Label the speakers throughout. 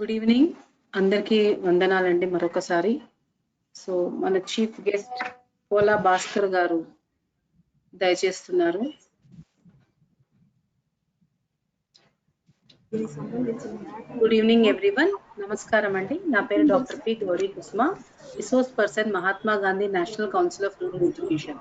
Speaker 1: Good evening అందరికీ వందనాలండి మరొకసారి. సో మన చీఫ్ గెస్ట్ పోలా భాస్కర్ గారు దయచేస్తున్నారు. Good evening everyone. నమస్కారం అండి. నా పేరు doctor P Gauri Kusma, resource person Mahatma Gandhi National Council of Rural Education.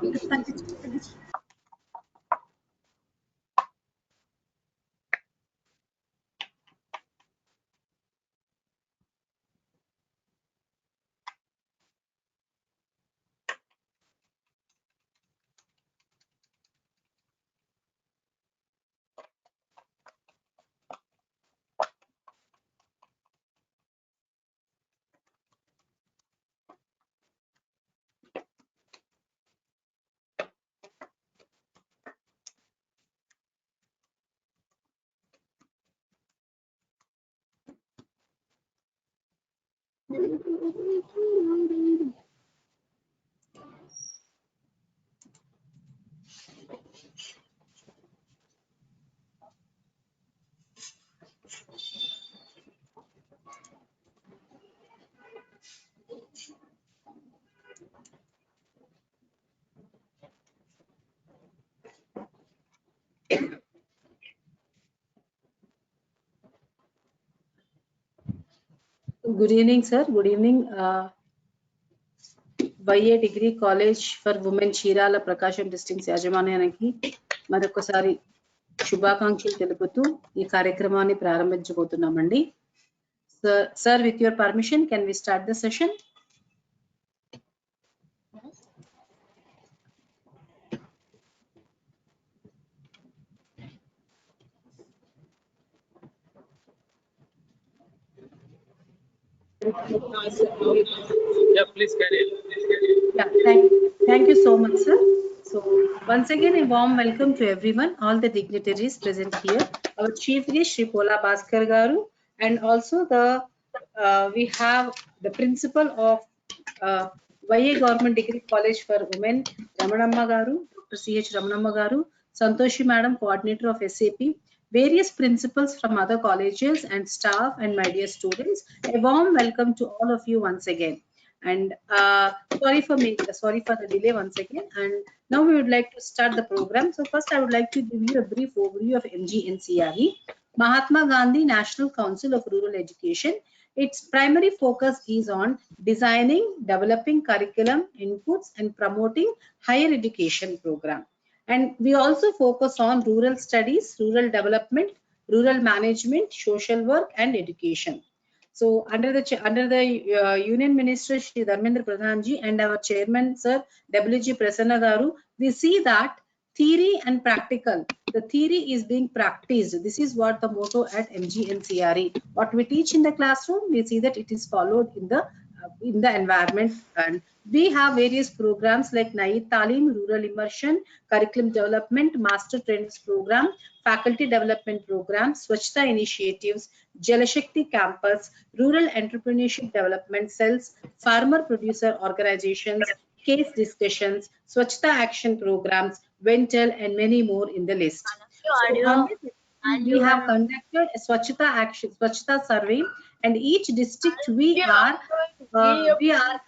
Speaker 1: Good evening, sir. Good evening. YA Degree College for Women Chirala Prakasam districts యాజమాన్యానికి మరొకసారి శుభాకాంక్షలు తెలుపుతూ ఈ కార్యక్రమాన్ని ప్రారంభించబోతున్నామండి. Sir with your permission can we start the session?
Speaker 2: Yeah, please carry on.
Speaker 1: Yeah, thank you so much, sir. So once again, a warm welcome to everyone, all the dignitaries present here. Our chief guest, Shri Pola Bhaskar Garu, and also we have the principal of YA Government Degree College for Women, Ramanamma Garu, Dr. C.H. Ramanamma Garu, Santoshi Madam, coordinator of SAP, various principals from other colleges and staff, and my dear students. A warm welcome to all of you once again. And sorry for the delay once again. And now we would like to start the program. So first I would like to give you a brief overview of MGNCRE, Mahatma Gandhi National Council of Rural Education. Its primary focus is on designing, developing curriculum, inputs, and promoting higher education program. And we also focus on rural studies, rural development, rural management, social work, and education. So under the Union Minister Shri Dharmendra Pradhan ji and our Chairman Sir W.G. Prasanna Garu, we see that theory and practical. The theory is being practiced. This is what the motto at MGNCRE. What we teach in the classroom, we see that it is followed in the environment. And we have various programs like Nayi Talim, Rural Immersion, Curriculum Development, Master Trainers Program, Faculty Development Program, Swachhta Initiatives, Jalashakti Campus, Rural Entrepreneurship Development Cells, Farmer Producer Organizations, Case Discussions, Swachhta Action Programs, Ventel, and many more in the list. We have conducted a Swachhta survey, and each district we are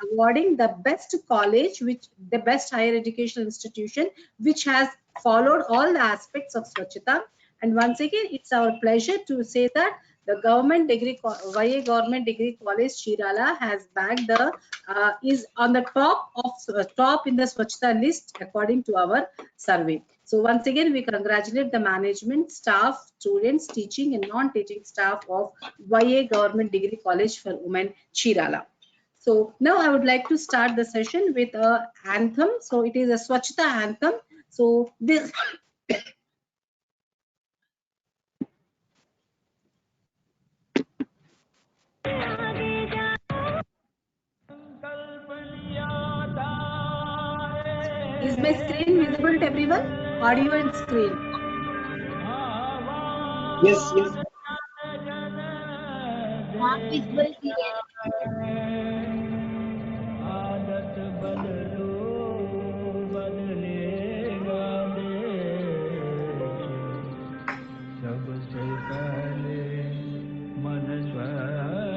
Speaker 1: awarding the best college, the best higher educational institution which has followed all the aspects of Swachhta. And once again, it's our pleasure to say that the YA Government Degree College Chirala has bagged is on the top in the Swachhta list according to our survey. So once again, we congratulate the management, staff, students, teaching and non-teaching staff of YA Government Degree College for Women Chirala. So now I would like to start the session with an anthem. So it is a Swachhta anthem. So this is my screen visible to everyone? Audio and screen.
Speaker 3: Yes.
Speaker 4: सबसे पहले मन स्व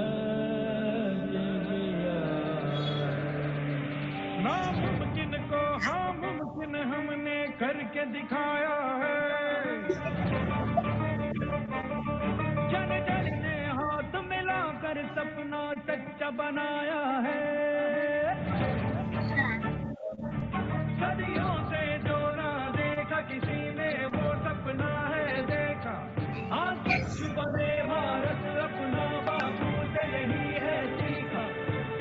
Speaker 3: नामुमकिन को हाँ मुमकिन हमने करके दिखाया है। जन जन ने हाथ मिलाकर सपना सच्चा बनाया है। सदियों से जो ना देखा किसी ने वो सपना है देखा। आज सच बने भारत अपना बापू से यही है सीखा।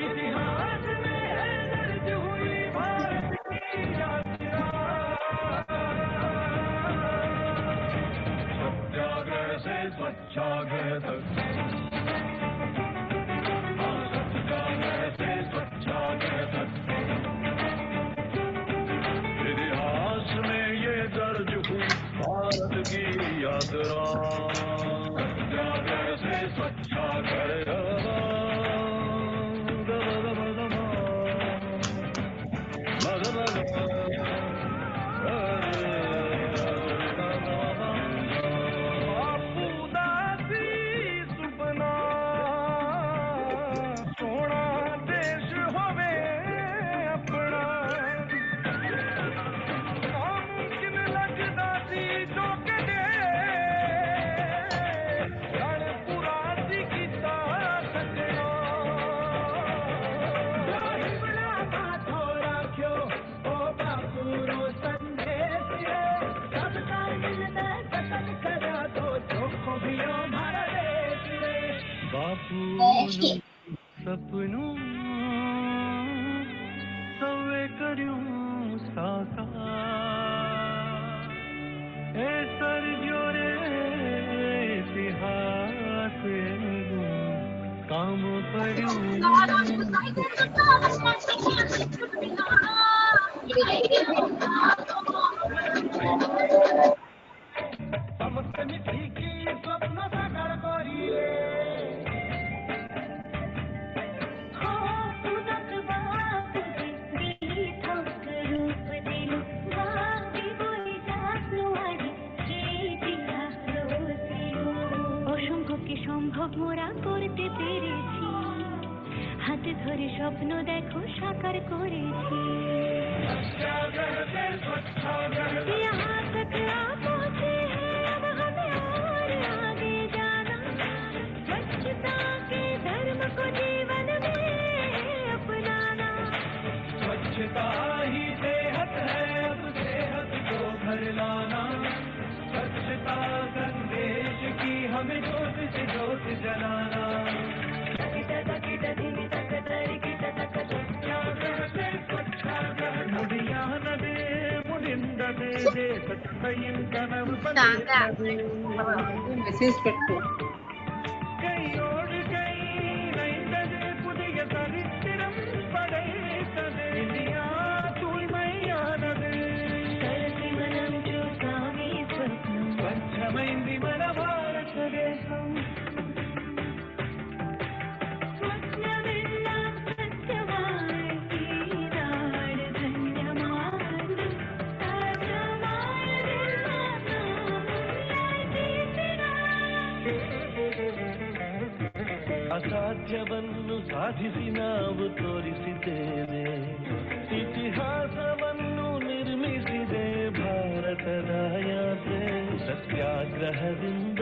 Speaker 3: इतिहास में है दर्ज हुई भारत की यात्रा। सत्याग्रह से स्वच्छाग्रह तक, सत्याग्रह से स्वच्छाग्रह तक, इतिहास में ये दर्ज हुई भारत की यात्रा। सत्याग्रह से स्वच्छाग्रह सपनों सवे करूं साकार ए सर जोरे इतिहास काम करूं। समस्त मिठी की स्वप्न साकार करिए।
Speaker 4: সম্ভব মোরা করতে পেরেছি, হাতে ধরে স্বপ্ন দেখো সাকার করেছি। यहाँ तक आ पहुँचे हैं अब हमें और आगे जाना, स्वच्छता के धर्म को जीवन में अपनाना।
Speaker 3: स्वच्छता ही सेहत है अब सेहत को घर लाना। स्वच्छता संदेश की हमें जोत से जोत जलाना। मुड़ियानदे मुड़िंददे देशत्तयिन कनव पदेतदे।
Speaker 1: మెసేజ్ పెట్టు.
Speaker 3: கையோடு கை நைந்தது புதிய சரித்திரம் படைத்தது. இந்தியா தூய்மையானது.
Speaker 4: కలిసి మనం చూసామే స్వప్నం,
Speaker 3: స్వచ్ఛమైంది మన భారతదేశం.
Speaker 4: స్వప్నమెల్లాం సత్యమాయ ఈనాడు ధన్యమాడు.
Speaker 3: ಅಸಾಧ್ಯವನ್ನು ಸಾಧಿಸಿ ನಾವು ತೋರಿಸಿದ್ದೇವೆ. ಇತಿಹಾಸವನ್ನು ನಿರ್ಮಿಸಿದೆ ಭಾರತದ ಯಾತ್ರೆ. ಸತ್ಯಾಗ್ರಹದಿಂದ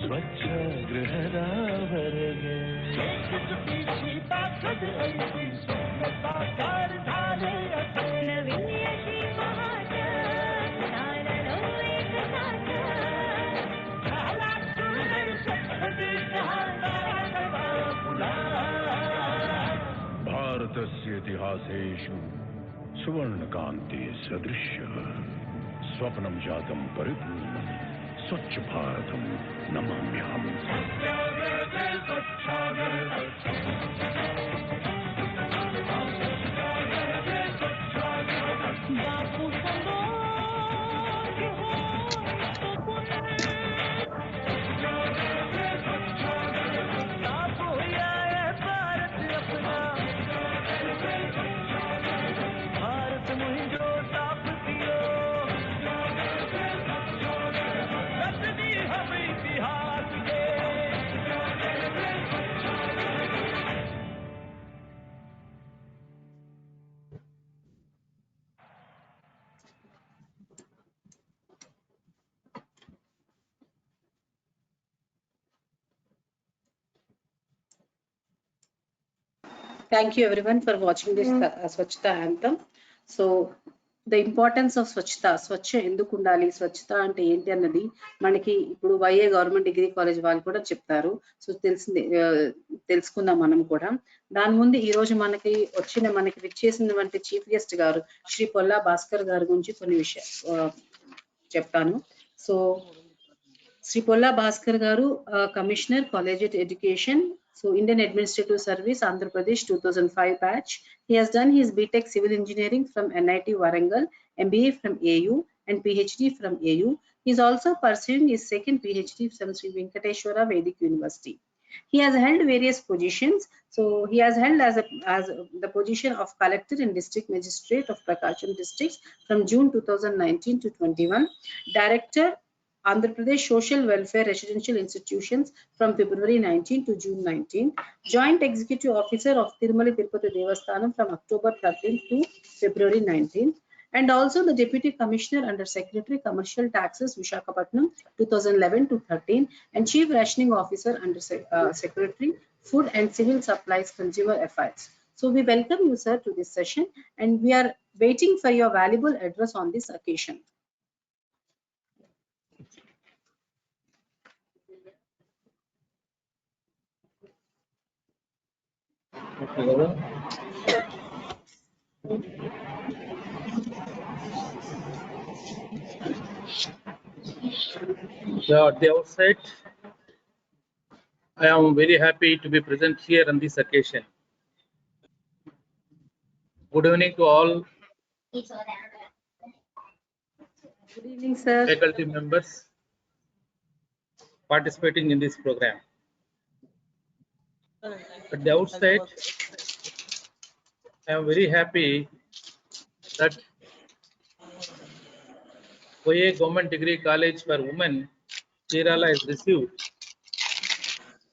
Speaker 3: ಸ್ವಚ್ಛಾಗ್ರಹದವರೆಗೆ
Speaker 4: नवीन यशी महाजन नानलो एक
Speaker 3: भारतस्य इतिहासेषु सुवर्णकान्ते सदृशः स्वप्नं जातं परिपूर्णं स्वच्छ भारतं नमाम्यहम्।
Speaker 4: बापू संदोग हो तो
Speaker 3: साफ हो जाए भारत अपना। भारत मुझो साफ कियो रचनी हम इतिहास के।
Speaker 1: Thank you everyone for watching this Swachhata anthem. So the importance of Swachhata, స్వచ్ఛ ఎందుకు ఉండాలి, స్వచ్ఛత అంటే ఏంటి అన్నది మనకి ఇప్పుడు వైఏ గవర్నమెంట్ డిగ్రీ కాలేజ్ వాళ్ళు కూడా చెప్తారు. సో తెలిసింది తెలుసుకుందాం మనం కూడా. దాని ముందు ఈ రోజు మనకి విచ్చేసినటువంటి చీఫ్ గెస్ట్ గారు శ్రీ పొల్లా భాస్కర్ గారి గురించి కొన్ని విషయాలు చెప్తాను. So Sri Polla Bhaskar Garu, Commissioner, Collegiate Education, so Indian Administrative Service, Andhra Pradesh 2005 batch. He has done his BTech Civil Engineering from NIT Warangal, MBA from AU and PhD from AU. He is also pursuing his second PhD from Sri Venkateshwara Vedic University. He has held various positions. So he has held as the position of Collector and District Magistrate of Prakasham Districts from June 2019 to 21, Director Andhra Pradesh Social Welfare Residential Institutions from February 19 to June 19, Joint Executive Officer of Tirumala Tirupati Devasthanam from October 13 to February 19, and also the Deputy Commissioner under Secretary Commercial Taxes Visakhapatnam 2011 to 13, and Chief Rationing Officer under Secretary Food and Civil Supplies Consumer Affairs. So we welcome you, sir, to this session, and we are waiting for your valuable address on this occasion.
Speaker 2: So at the outset, I am very happy to be present here on this occasion. Good evening to all
Speaker 1: Good evening, sir.
Speaker 2: faculty members participating in this program. At the outset, I am very happy that OA Government Degree College for Women, Kerala has received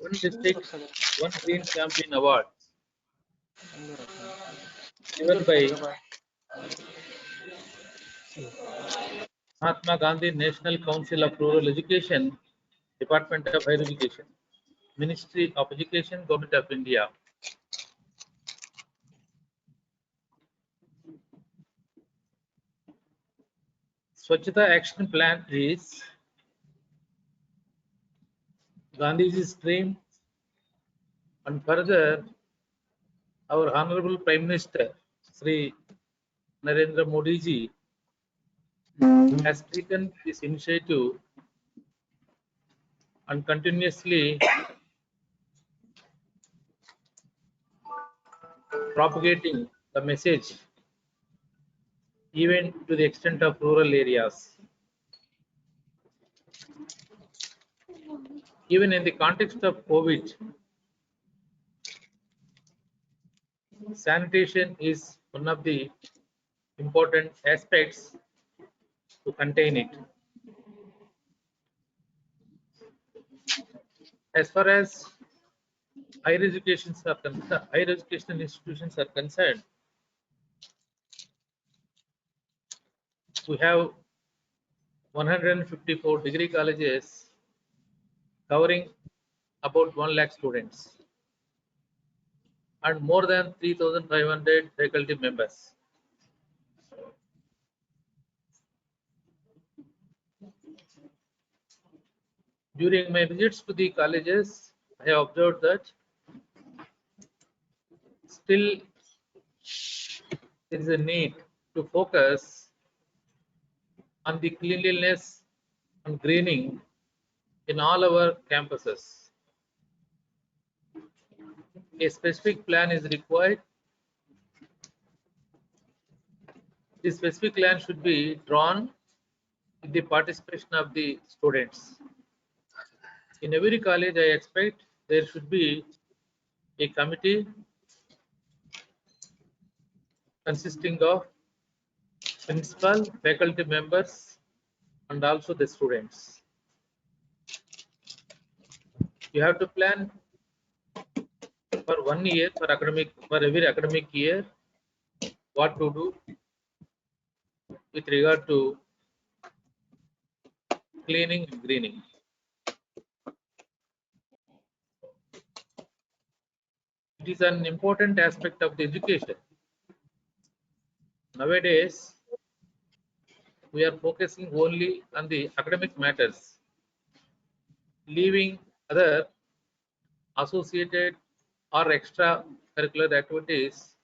Speaker 2: one district, one Green Champion Award given by Mahatma Gandhi National Council of Rural Education, Department of Higher Education, Ministry of Education, Government of India. Swachhata Action Plan is Gandhiji's dream, and further our Honorable Prime Minister Sri Narendra Modi ji has taken this initiative and continuously propagating the message even to the extent of rural areas. Even in the context of COVID, sanitation is one of the important aspects to contain it. As far as higher education institutions are concerned, we have 154 degree colleges covering about 1 lakh students and more than 3,500 faculty members. During my visits to the colleges, I have observed that still there is a need to focus on the cleanliness and greening in all our campuses. A specific plan is required. This specific plan should be drawn with the participation of the students. In every college, I expect there should be a committee consisting of principal, faculty members, and also the students. You have to plan for 1 year for every academic year what to do with regard to cleaning and greening. It is an important aspect of the education. Nowadays, we are focusing only on the academic matters, leaving other associated or extracurricular activities.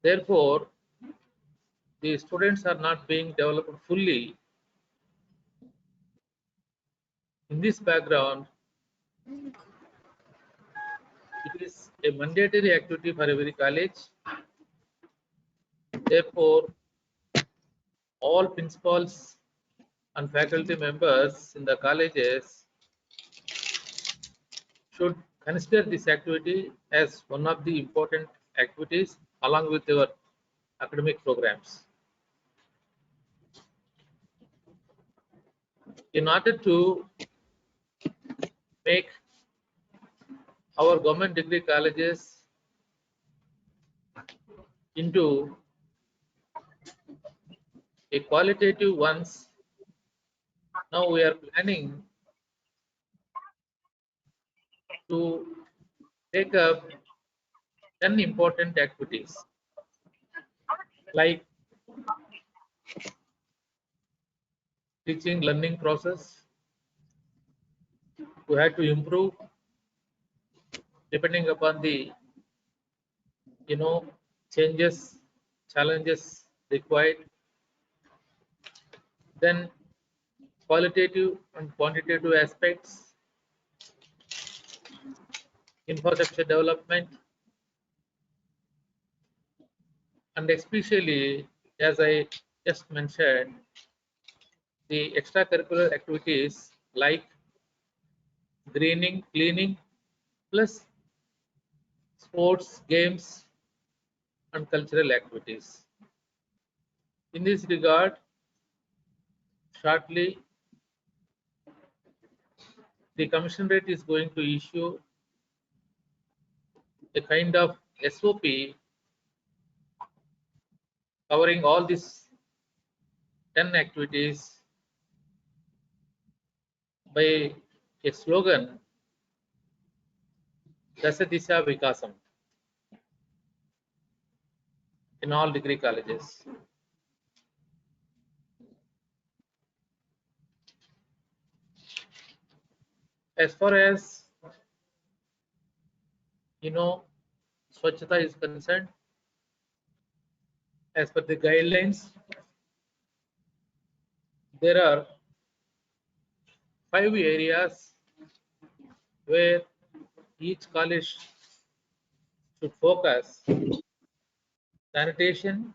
Speaker 2: Therefore, the students are not being developed fully. In this background, it is a mandatory activity for every college. Therefore, all principals and faculty members in the colleges should consider this activity as one of the important activities along with your academic programs. In order to make our government degree colleges into a qualitative ones, now we are planning to take up 10 important activities like teaching learning process. We have to improve depending upon the changes, challenges required. Then qualitative and quantitative aspects, infrastructure development, and especially, as I just mentioned, the extracurricular activities like greening, cleaning, plus sports, games, and cultural activities. In this regard, shortly, the Commissionerate is going to issue a kind of SOP covering all these 10 activities by a slogan, Dasa Disha Vikasam, in all degree colleges. As far as Swachhata is concerned, as per the guidelines, there are 5 areas where each college should focus: sanitation,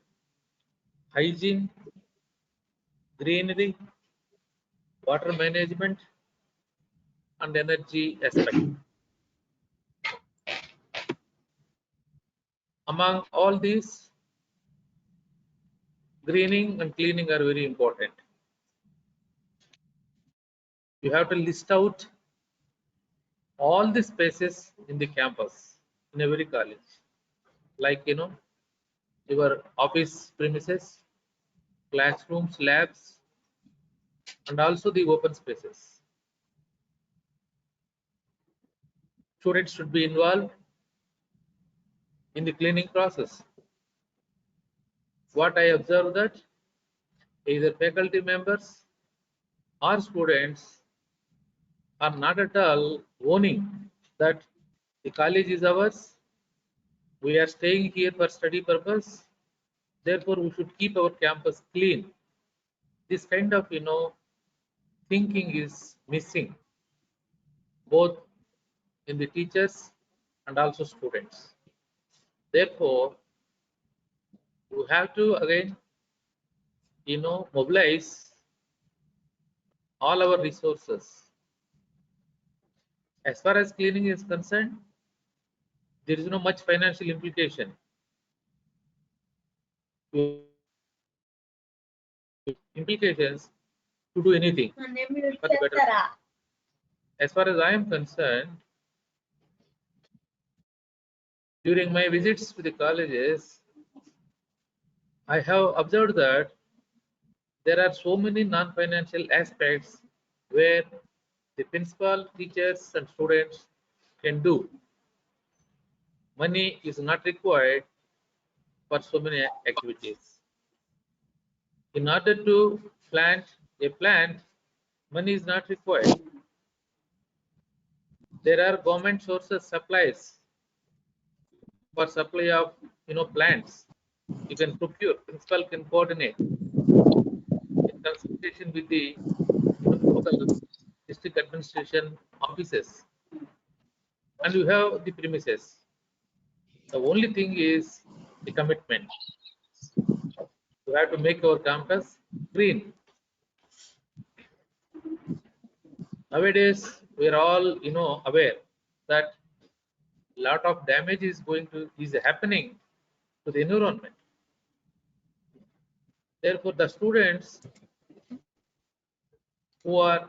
Speaker 2: hygiene, greenery, water management, and energy aspect. Among all these, greening and cleaning are very important. You have to list out all the spaces in the campus in every college, like your office premises, classrooms, labs, and also the open spaces. Students should be involved in the cleaning process. What I observed that either faculty members or students are not at all owning that the college is ours, we are staying here for study purpose, therefore we should keep our campus clean. This kind of thinking is missing both in the teachers and also students. Therefore, we have to again mobilize all our resources. As far as cleaning is concerned, there is no much financial implication. Implications to do anything for the better. As far as I am concerned, during my visits to the colleges, I have observed that there are so many non-financial aspects where the principal, teachers, and students can do. Money is not required for so many activities. In order to plant a plant, money is not required. There are government sources supplies for supply of plants. You can procure. Principal can coordinate in consultation with the local district administration offices, and you have the premises. The only thing is the commitment. We have to make our campus green. Nowadays, we are all aware that lot of damage is happening to the environment. Therefore, the students who are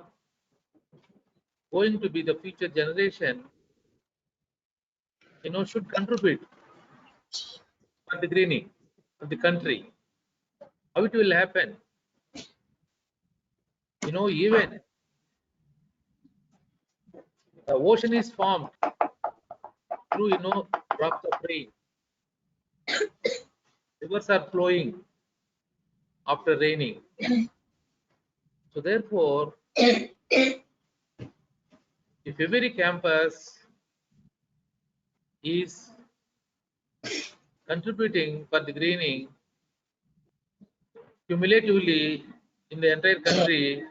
Speaker 2: going to be the future generation, should contribute for the greening of the country. How it will happen? Even the ocean is formed through drops of rain. Rivers are flowing after raining. So therefore, if every campus is contributing for the greening cumulatively in the entire country,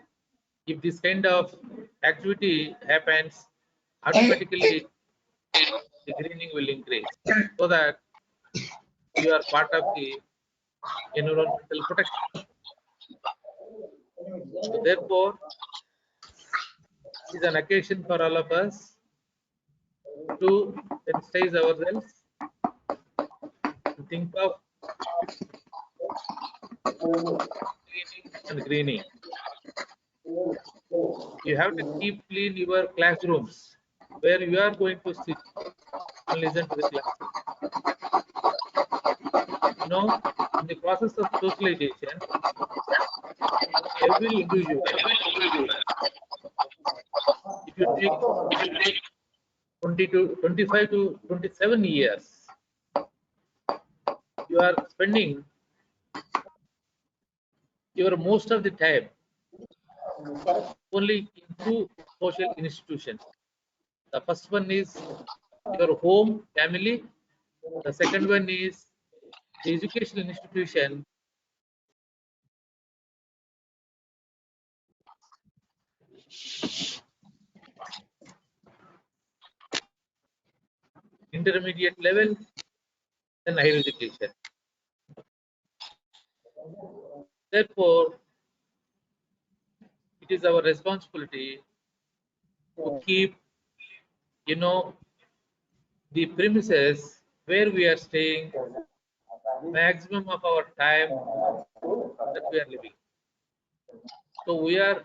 Speaker 2: if this kind of activity happens, automatically the greening will increase, so that you are part of the environmental protection. So therefore, it is an occasion for all of us to sensitize ourselves, to think of cleaning and greening. You have to keep clean your classrooms where you are going to sit and listen to the class. In the process of socialization, every individual, if you take 20 to 25 to 27 years, you are spending your most of the time only in two social institutions. The first one is your home, family. The second one is the educational institution. Intermediate level, then higher education. Therefore, it is our responsibility to keep, the premises where we are staying maximum of our time that we are living. So we are,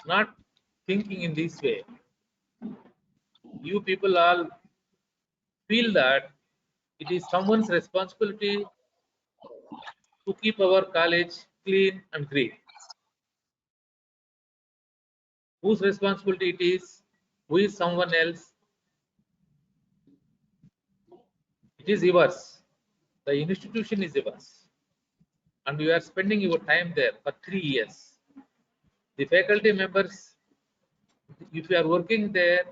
Speaker 2: not thinking in this way. You people all feel that it is someone's responsibility to keep our college clean and green. Whose responsibility it is? Who is someone else? It is yours. The institution is yours. And you are spending your time there for 3 years. The faculty members, if you are working there,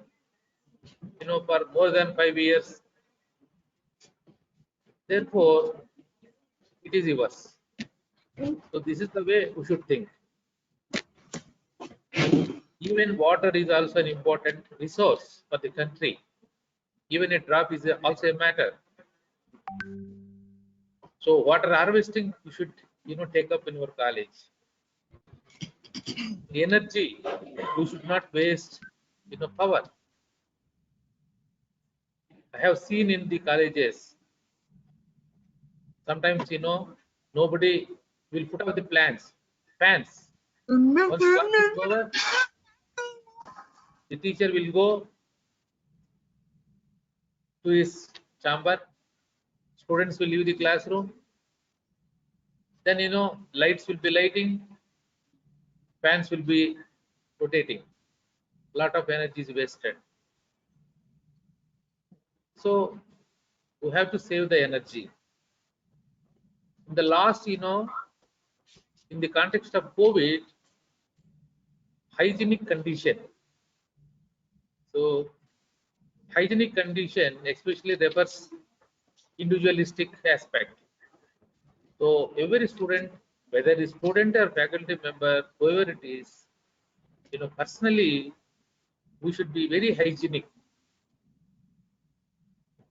Speaker 2: for more than 5 years, therefore, it is yours. So this is the way we should think. Even water is also an important resource for the country. Even a drop is also a matter. So water harvesting you should take up in your college. Energy, you should not waste power. I have seen in the colleges sometimes nobody will put up the fans. Once class is over, the teacher will go to his chamber, students will leave the classroom, then lights will be lighting, fans will be rotating. lot of energy is wasted. So we have to save the energy. In the last, in the context of COVID, hygienic condition. So hygienic condition especially refers individualistic aspect. So every student, whether is student or faculty member, whoever it is, personally, we should be very hygienic.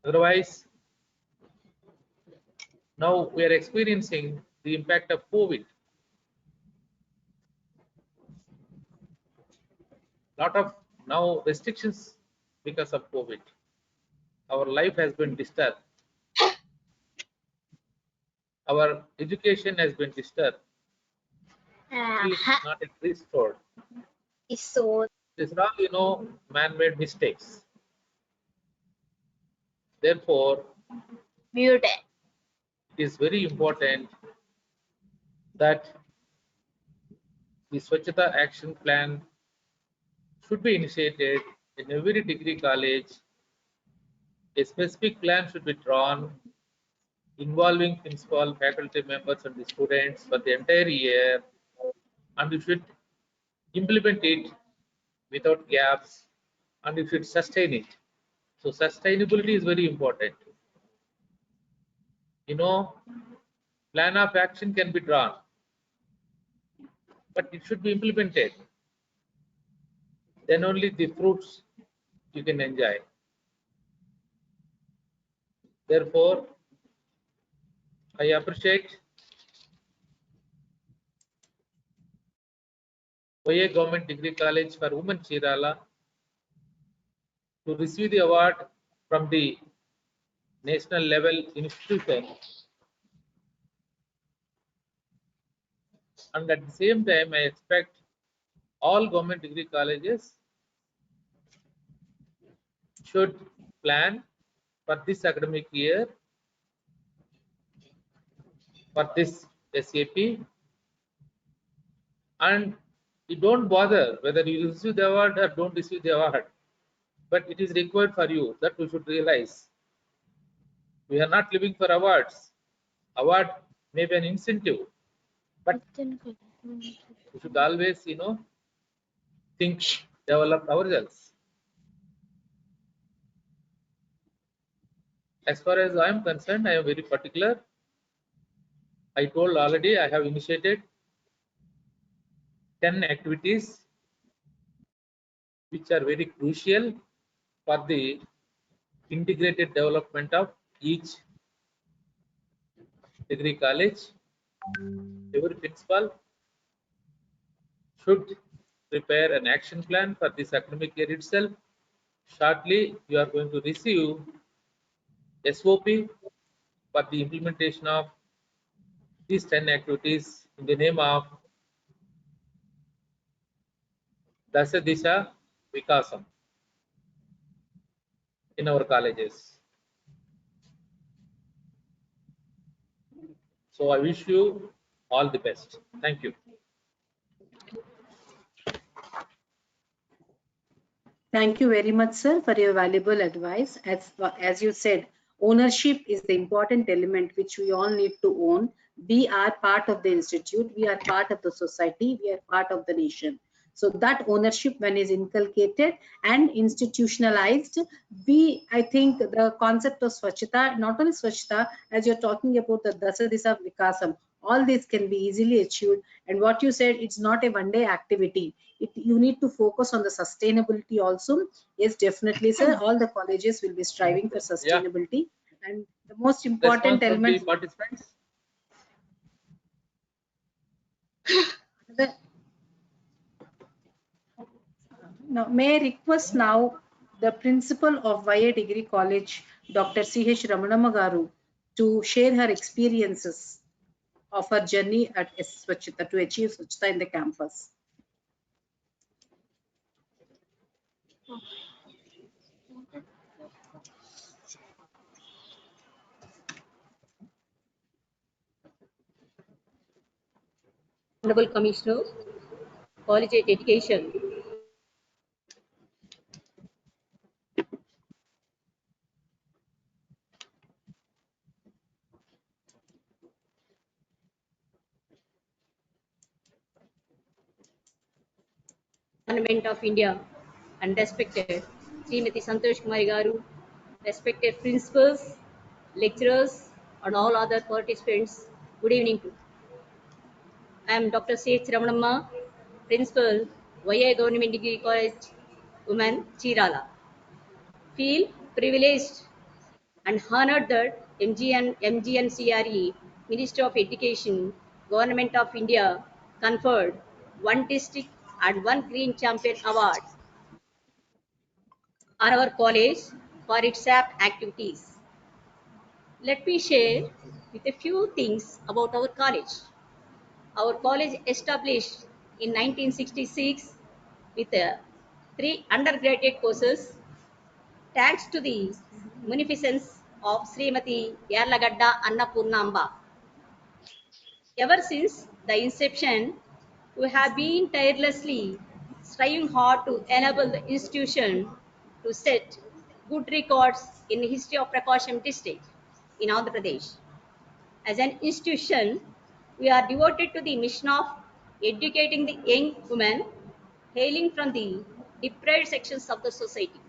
Speaker 2: Otherwise, now we are experiencing the impact of COVID. Lot of now restrictions because of COVID. Our life has been disturbed. Our education has been disturbed. Still not yet restored.
Speaker 5: So
Speaker 2: These are all, man-made mistakes. Therefore,
Speaker 5: muted.
Speaker 2: it is very important that the Swachhata action plan should be initiated in every degree college. A specific plan should be drawn involving principal, faculty members, and the students for the entire year, and you should implement it without gaps, and you should sustain it. So sustainability is very important. Plan of action can be drawn, but it should be implemented. Then only the fruits you can enjoy. Therefore, I appreciate OA Government Degree College for Women Chirala to receive the award from the national level institution, and at the same time I expect all government degree colleges should plan for this academic year for this SAP, and you don't bother whether you receive the award or don't receive the award, but it is required for you. That we should realize. We are not living for awards. Award may be an incentive, but we should always, think, develop ourselves. As far as I am concerned, I am very particular. I told already I have initiated 10 activities which are very crucial for the integrated development of each degree college. Every principal should prepare an action plan for this academic year itself. Shortly, you are going to receive SOP for the implementation of these 10 activities in the name of Dasa Disha Vikasam in our colleges. So I wish you all the best. Thank you.
Speaker 1: Thank you very much, sir, for your valuable advice. As you said, ownership is the important element which we all need to own. We are part of the institute, we are part of the society, we are part of the nation. So that ownership, when is inculcated and institutionalized, I think the concept of Swachhata, not only Swachhata, as you're talking about the Dasa Disha Vikasam, all this can be easily achieved. And what you said, it's not a one-day activity. You need to focus on the sustainability also. Yes, definitely, sir. All the colleges will be striving for sustainability. And the most important
Speaker 2: Response from the
Speaker 1: element.
Speaker 2: participants.
Speaker 1: Now, may I request now the principal of YA Degree College, Dr. C.H. Ramanamma Garu, to share her experiences of her journey at Swachhata to achieve Swachhata in the campus.
Speaker 6: Honorable Commissioner, Collegiate Education, Government of India and respected Srimati Santosh Kumari Garu, respected principals, lecturers, and all other participants. Good evening to. I am Dr. C.H. Ramanamma, Principal, YA Government Degree College, Women, Chirala. Feel privileged and honored that MGNCRE, Ministry of Education, Government of India conferred one district and one Green Champion Award on our college for its SAP activities. Let me share with a few things about our college. Our college established in 1966 with three undergraduate courses thanks to the munificence of Srimati Yarlagadda Annapurnamba. Ever since the inception, we have been tirelessly striving hard to enable the institution to set good records in the history of Prakasham district in Andhra Pradesh. As an institution, we are devoted to the mission of educating the young women hailing from the deprived sections of the society.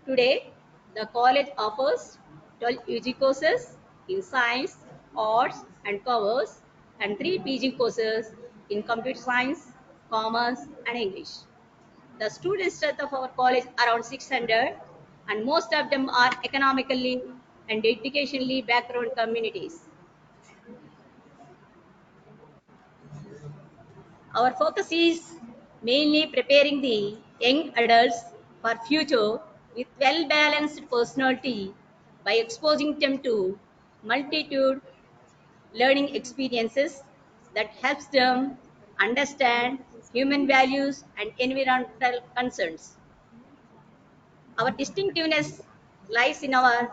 Speaker 6: Today, the college offers 12 UG courses in science, arts, and commerce, and 3 PG courses in computer science, commerce, and English. The student strength of our college around 600, and most of them are economically and educationally background communities. Our focus is mainly preparing the young adults for future with well-balanced personality by exposing them to multitude learning experiences that helps them understand human values and environmental concerns. Our distinctiveness lies in our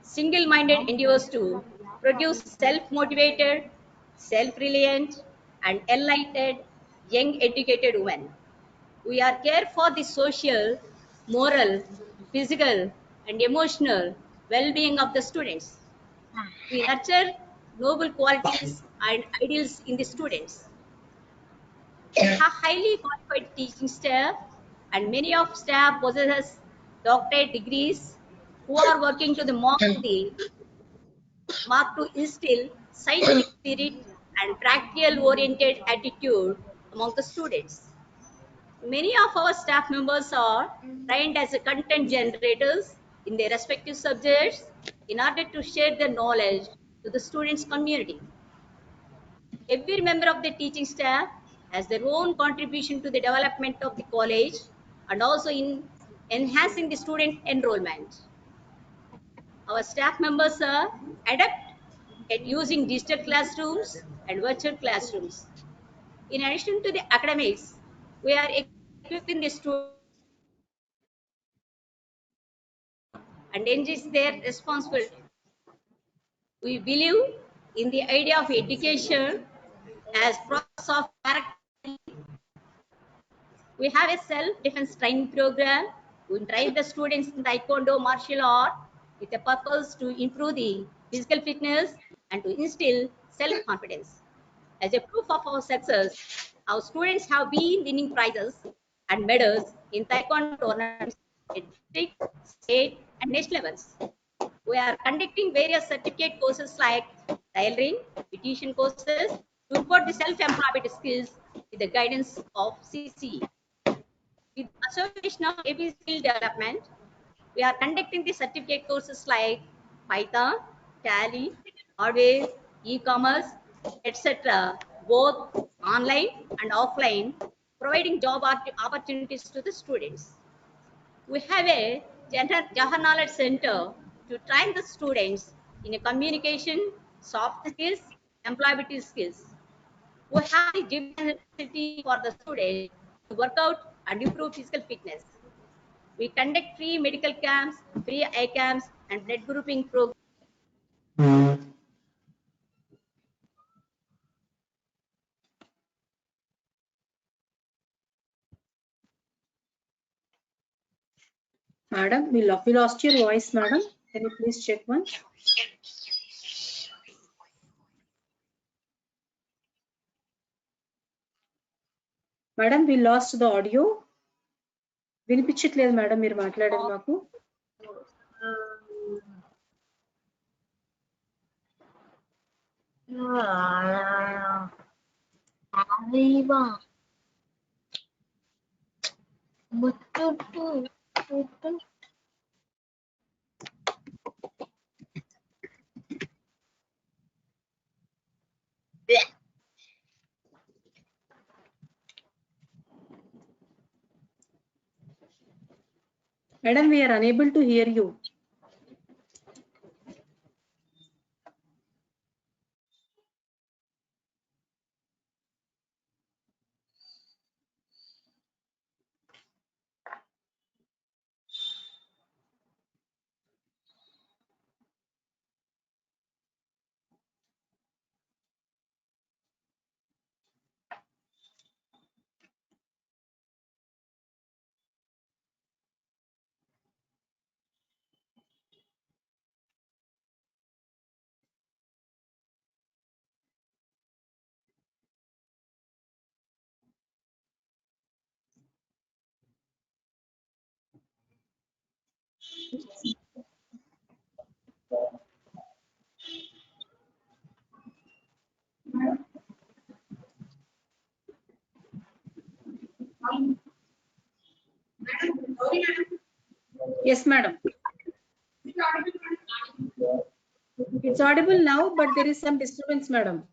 Speaker 6: single-minded endeavors to produce self-motivated, self-reliant, and enlightened young educated women. We are care for the social, moral, physical, and emotional well-being of the students. We nurture noble qualities and ideals in the students. We have highly qualified teaching staff, and many of staff possesses doctorate degrees who are working to the mark to instill scientific spirit and practical oriented attitude among the students. Many of our staff members are trained as content generators in their respective subjects in order to share their knowledge to the students' community. Every member of the teaching staff has their own contribution to the development of the college and also in enhancing the student enrollment. Our staff members are adept at using digital classrooms and virtual classrooms. In addition to the academics, we are equipping the students and engage their responsibility. We believe in the idea of education as process of character. We have a self-defense training program. We train the students in Taekwondo martial art with a purpose to improve the physical fitness and to instill self-confidence. As a proof of our success, our students have been winning prizes and medals in Taekwondo tournaments at district, state, and national levels. We are conducting various certificate courses like tailoring, beautician courses to impart the self-employment skills with the guidance of CCE. With the Association of AP Skill Development, we are conducting the certificate courses like Python, Tally, Hardware, e-commerce, etc., both online and offline, providing job opportunities to the students. We have a Jahar Knowledge Center to train the students in a communication, soft skills, employability skills. We have the gym facility for the students to work out and improve physical fitness. We conduct free medical camps, free eye camps, and blood grouping programs.
Speaker 1: Madam, we lost your voice, madam. Can you please check once? Madam we lost the audio. వినిపించట్లేదు madam మీరు మాట్లాడేది మాకు.
Speaker 5: Arriba. Mututu. Tutu.
Speaker 1: Madam, we are unable to hear you. Yes, madam. It's audible now, but there is some disturbance, madam.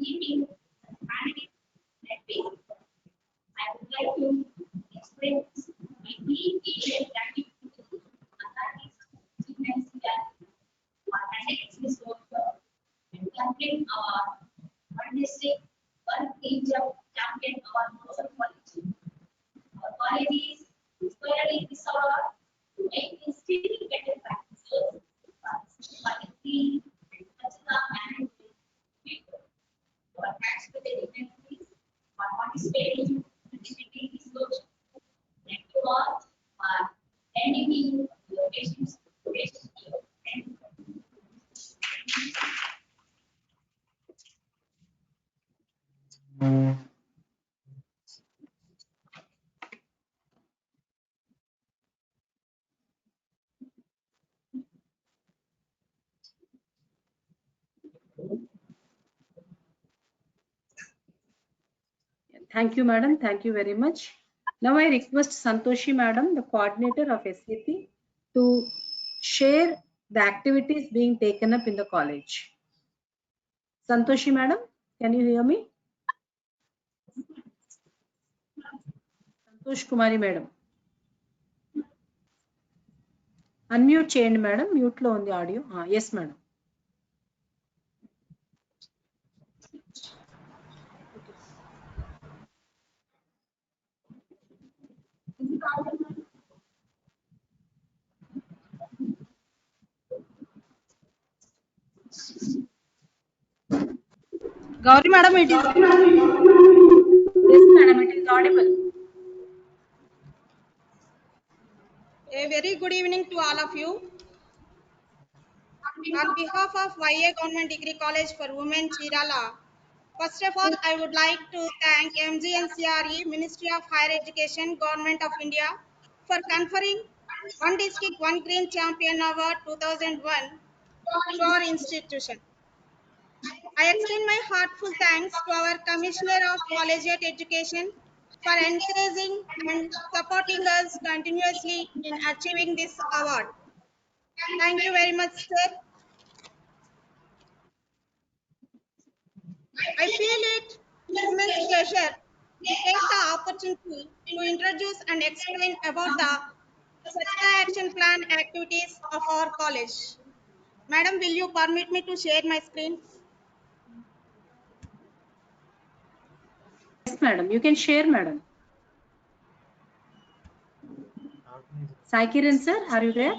Speaker 7: keeping the planet at bay. I would like to express my deep gratitude to the authorities of UNCR for conducting this workshop and conducting our one district, one region, champion our social policy. Our college is squarely resolved to make still better practices for the clean and cultural management people. Our thanks to the dignitaries for participating and speaking this workshop. Thank you all for lending me your patience. Thank you.
Speaker 1: Thank you, madam. Thank you very much. Now I request Santoshi madam, the coordinator of SAP, to share the activities being taken up in the college. Santoshi madam, can you hear me? Santosh Kumari madam. Unmute చేయండి madam, mute లో ఉంది audio. Yes madam.
Speaker 8: Gauri madam, it is
Speaker 1: Yes madam, it is audible.
Speaker 8: a very good evening to all of you. On behalf of YA Government Degree College for Women, Chirala, first of all, I would like to thank MGNCRE, Ministry of Higher Education, Government of India, for conferring One District, One Green Champion Award 2001 to our institution. I extend my heartful thanks to our Commissioner of Collegiate Education for encouraging and supporting us continuously in achieving this award. Thank you very much, sir. I feel it immense pleasure to take the opportunity to introduce and explain about the Swachhta Action Plan activities of our college. Madam, will you permit me to share my screen?
Speaker 1: Yes madam, you can share madam. Sai Kiran sir, are you there?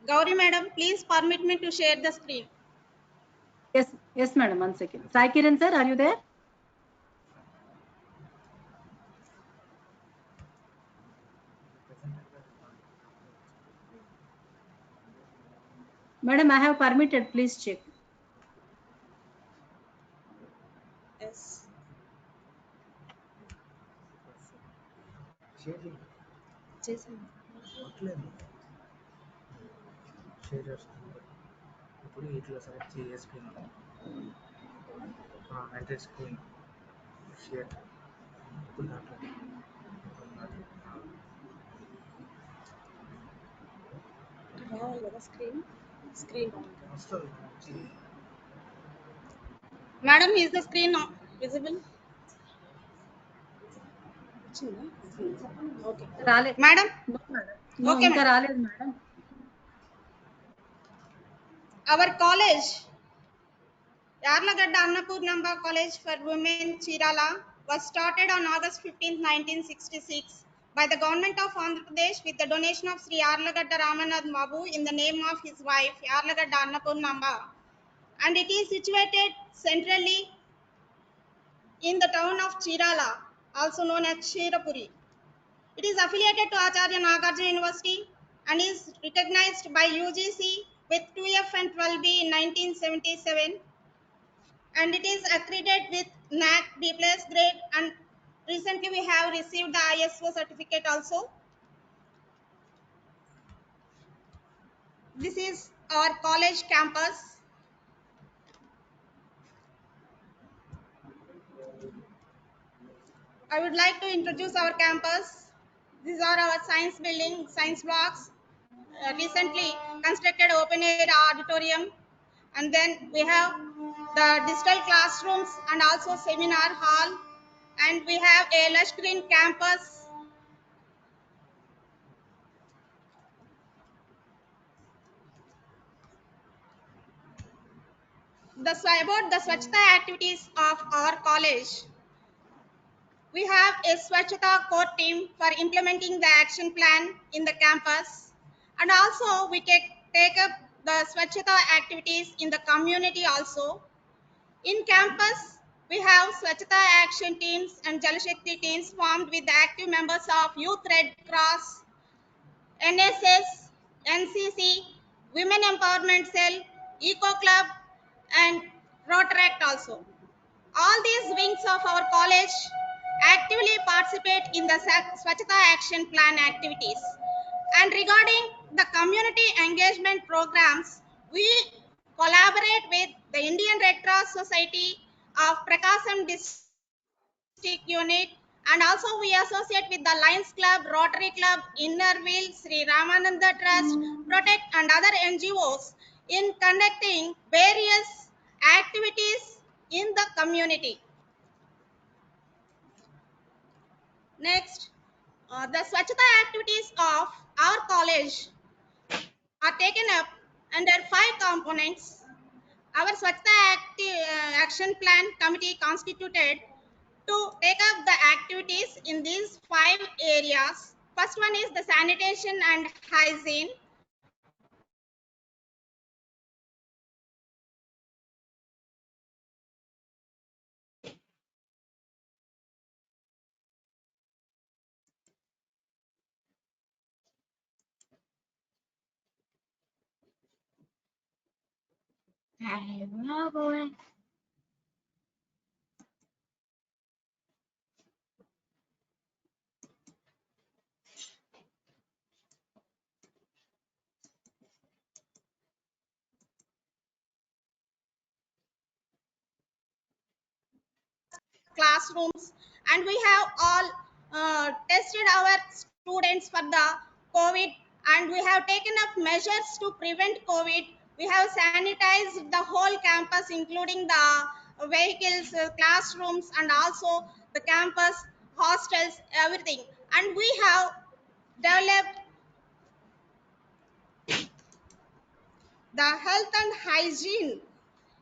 Speaker 8: Gauri madam, please permit me to share the screen.
Speaker 1: Yes madam, 1 second. Sai Kiran sir, are you there? Madam, I have permitted, please check.
Speaker 8: Yes. చేశాను.
Speaker 9: Share చేస్తున్నాను ఇప్పుడు ఇట్లా select చేయ screen enter screen share ఇప్పుడు దాంట్లో
Speaker 8: రావాలి కదా screen screen
Speaker 9: వస్తుంది
Speaker 8: madam is the screen visible వచ్చిందా ఓకే
Speaker 1: రాలేదు
Speaker 8: మేడం
Speaker 1: No,
Speaker 8: Okay,
Speaker 1: ఇంకా
Speaker 8: madam.
Speaker 1: రాలేదు madam.
Speaker 8: Our college, Yarlagadda Annapurnamba College for Women, Chirala, was started on August 15, 1966 by the government of Andhra Pradesh with the donation of Sri Yarlagadda Ramanath Babu in the name of his wife, Yarlagadda Annapurnamba. And it is situated centrally in the town of Chirala, also known as Chirapuri. It is affiliated to Acharya Nagarjuna University and is recognized by UGC with 2F and 12B in 1977. And it is accredited with NAC B+ grade, and recently we have received the ISO certificate also. This is our college campus. I would like to introduce our campus. These are our science building, science blocks, recently constructed open air auditorium, and then we have the digital classrooms and also seminar hall, and we have a lush green campus. About the Swachhata activities of our college, we have a Swachhata core team for implementing the action plan in the campus, and also we take up the Swachhata activities in the community also. In campus, we have Swachhata action teams and Jal Shakti teams formed with the active members of Youth Red Cross, NSS, NCC, Women Empowerment Cell, Eco Club, and Rotaract also. All these wings of our college actively participate in the Swachhata Action Plan activities. And regarding the community engagement programs, we collaborate with the Indian Red Cross Society of Prakasam District Unit, and also we associate with the Lions Club, Rotary Club, Innerville, Sri Ramananda Trust, Protect, and other NGOs in conducting various activities in the community. Next, the Swachhata activities of our college are taken up under 5 components. Our Action Plan Committee constituted to take up the activities in these 5 areas. First one is the sanitation and hygiene. Classrooms, and we have all tested our students for the COVID, and we have taken up measures to prevent COVID. We have sanitized the whole campus including the vehicles, classrooms, and also the campus, hostels, everything. And we have developed the health and hygiene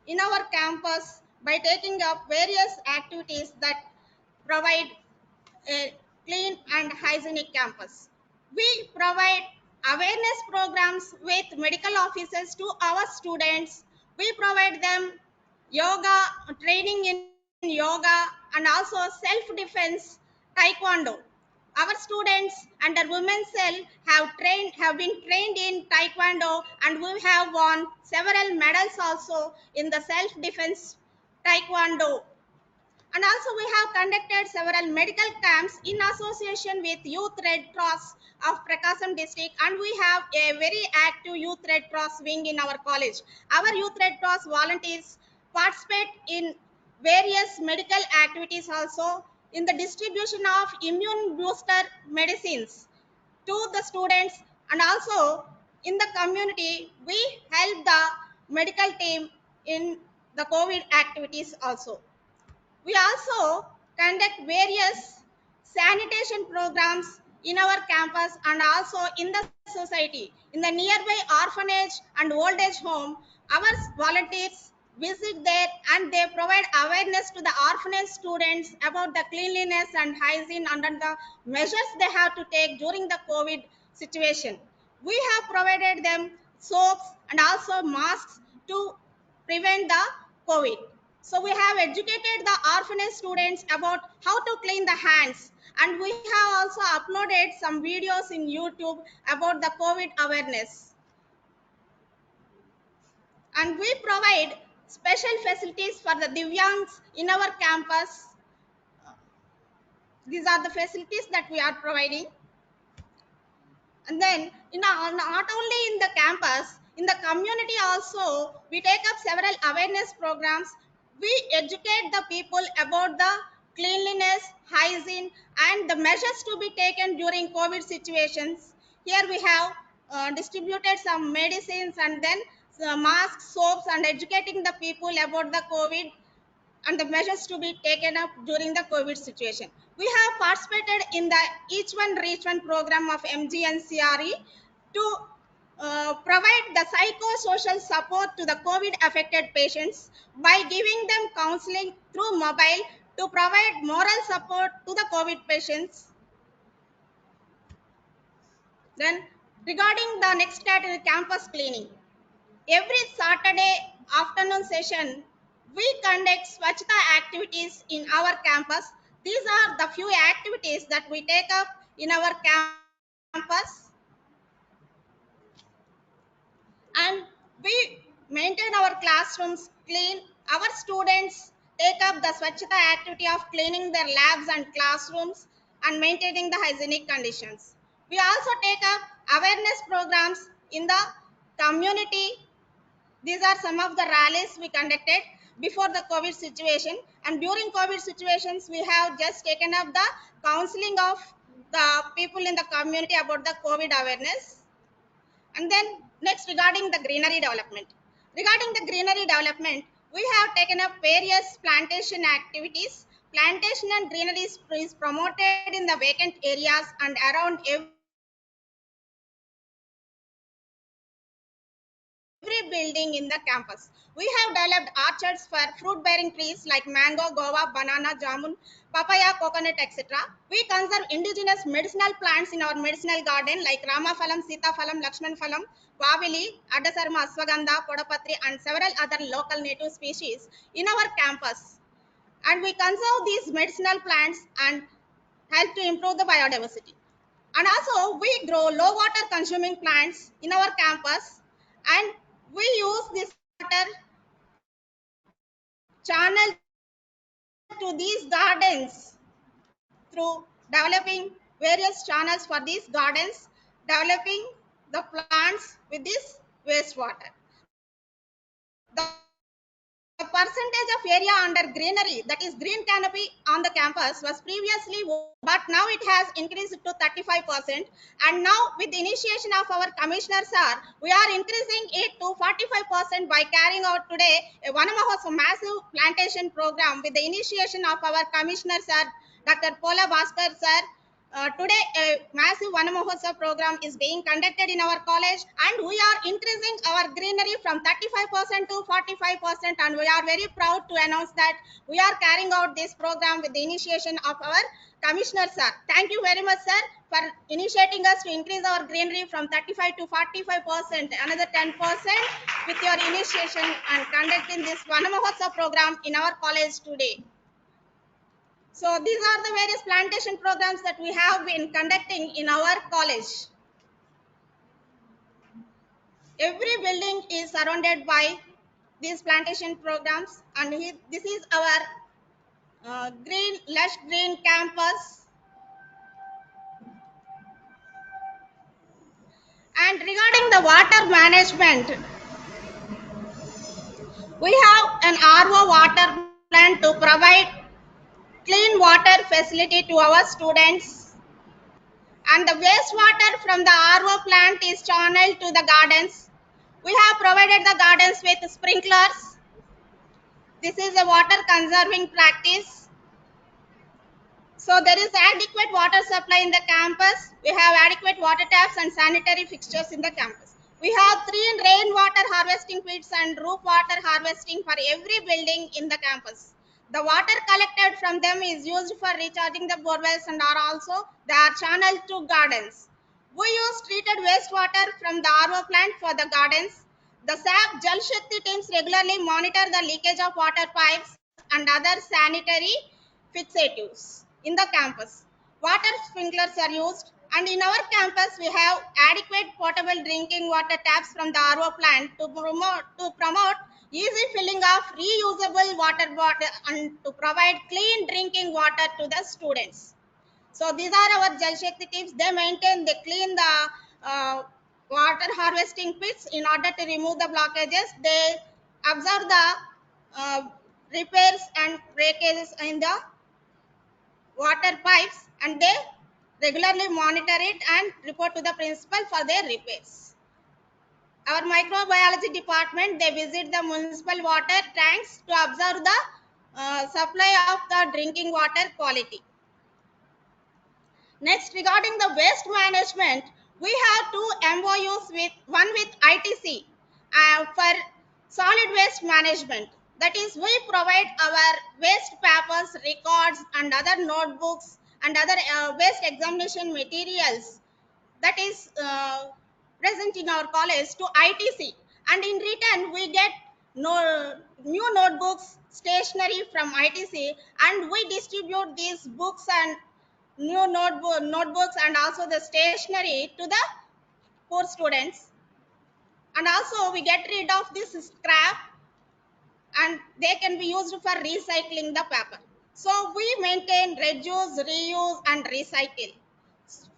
Speaker 8: in our campus by taking up various activities that provide a clean and hygienic campus. We provide awareness programs with medical officers to our students. We provide them yoga training in yoga, and also self defense taekwondo. Our students under women's cell have been trained in taekwondo, and we have won several medals also in the self defense taekwondo. And also we have conducted several medical camps in association with Youth Red Cross of Prakasam district, and we have a very active Youth Red Cross wing in our college. Our Youth Red Cross volunteers participate in various medical activities also in the distribution of immune booster medicines to the students, and also in the community we help the medical team in the COVID activities also. We also conduct various sanitation programs in our campus and also in the society. In the nearby orphanage and old age home, our volunteers visit there and they provide awareness to the orphanage students about the cleanliness and hygiene under the measures they have to take during the COVID situation. We have provided them soaps and also masks to prevent the COVID. So we have educated the orphanage students about how to clean the hands, and we have also uploaded some videos in YouTube about the COVID awareness. And we provide special facilities for the Divyangs in our campus. These are the facilities that we are providing. And then not only in the campus, in the community also we take up several awareness programs. We educate the people about the cleanliness, hygiene, and the measures to be taken during COVID situations. Here we have distributed some medicines and then masks, soaps, and educating the people about the COVID and the measures to be taken up during the COVID situation. We have participated in the Each One Reach One program of MGNCRE to provide the psychosocial support to the COVID affected patients by giving them counseling through mobile to provide moral support to the COVID patients. Then, regarding the next category, campus cleaning. Every Saturday afternoon session, we conduct Swachhata activities in our campus. These are the few activities that we take up in our campus, and we maintain our classrooms clean. Our students take up the Swachhata activity of cleaning their labs and classrooms and maintaining the hygienic conditions. We also take up awareness programs in the community. These are some of the rallies we conducted before the COVID situation, and during COVID situations, we have just taken up the counseling of the people in the community about the COVID awareness. And then next, regarding the greenery development. Regarding the greenery development, we have taken up various plantation activities. Plantation and greenery is promoted in the vacant areas and around every building in the campus. We have developed orchards for fruit bearing trees like mango, guava, banana, jamun, papaya, coconut, etc. We conserve indigenous medicinal plants in our medicinal garden like Ramaphalam, Sitaphalam, Lakshmanphalam, Vavili, Adasarma, Aswagandha, Podapatri, and several other local native species in our campus. And we conserve these medicinal plants and help to improve the biodiversity. And also, we grow low water consuming plants in our campus, and we use this water channel to these gardens through developing various channels for these gardens, developing the plants with this wastewater. The percentage of area under greenery, that is green canopy on the campus, was previously, but now it has increased to 35%. And now with the initiation of our commissioner sir, we are increasing it to 45% by carrying out today a one massive plantation program with the initiation of our commissioner sir, Dr. Pola Bhaskar sir. Today, a massive Vana Mahotsav program is being conducted in our college, and we are increasing our greenery from 35% to 45%. And we are very proud to announce that we are carrying out this program with the initiation of our commissioner, sir. Thank you very much, sir, for initiating us to increase our greenery from 35 to 45%, another 10% with your initiation and conducting this Vana Mahotsav program in our college today. So these are the various plantation programs that we have been conducting in our college. Every building is surrounded by these plantation programs, and this is our lush green campus. And regarding the water management, we have an RO water plant to provide clean water facility to our students, and the wastewater from the RO plant is channeled to the gardens. We have provided the gardens with sprinklers. This is a water conserving practice. So there is adequate water supply in the campus. We have adequate water taps and sanitary fixtures in the campus. We have 3 rainwater harvesting pits and roof water harvesting for every building in the campus. The water collected from them is used for recharging the borewells, and they are channeled to gardens. We use treated wastewater from the RO plant for the gardens. The SAP Jal Shakti teams regularly monitor the leakage of water pipes and other sanitary fixatives in the campus. Water sprinklers are used, and in our campus we have adequate potable drinking water taps from the RO plant to promote easy filling of reusable water bottle and to provide clean drinking water to the students. So these are our Jal Shakti teams. They clean the water harvesting pits in order to remove the blockages. They observe the uh, repairs and breakages in the water pipes, and they regularly monitor it and report to the principal for their repairs. our microbiology department, they visit the municipal water tanks to observe the supply of the drinking water quality. Next, regarding the waste management, we have two MOUs with one with ITC for solid waste management. That is, we provide our waste papers, records, and other notebooks and other waste examination materials that is present in our college to ITC, and in return we get new notebooks, stationery from ITC, and we distribute these books and new notebooks and also the stationery to the poor students. And also we get rid of this scrap and they can be used for recycling the paper. So we maintain reduce, reuse, and recycle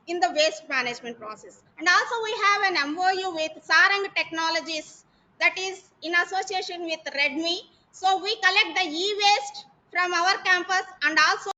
Speaker 8: in the waste management process. And also we have an MOU with Sarang Technologies, that is in association with Redmi. So we collect the e-waste from our campus and also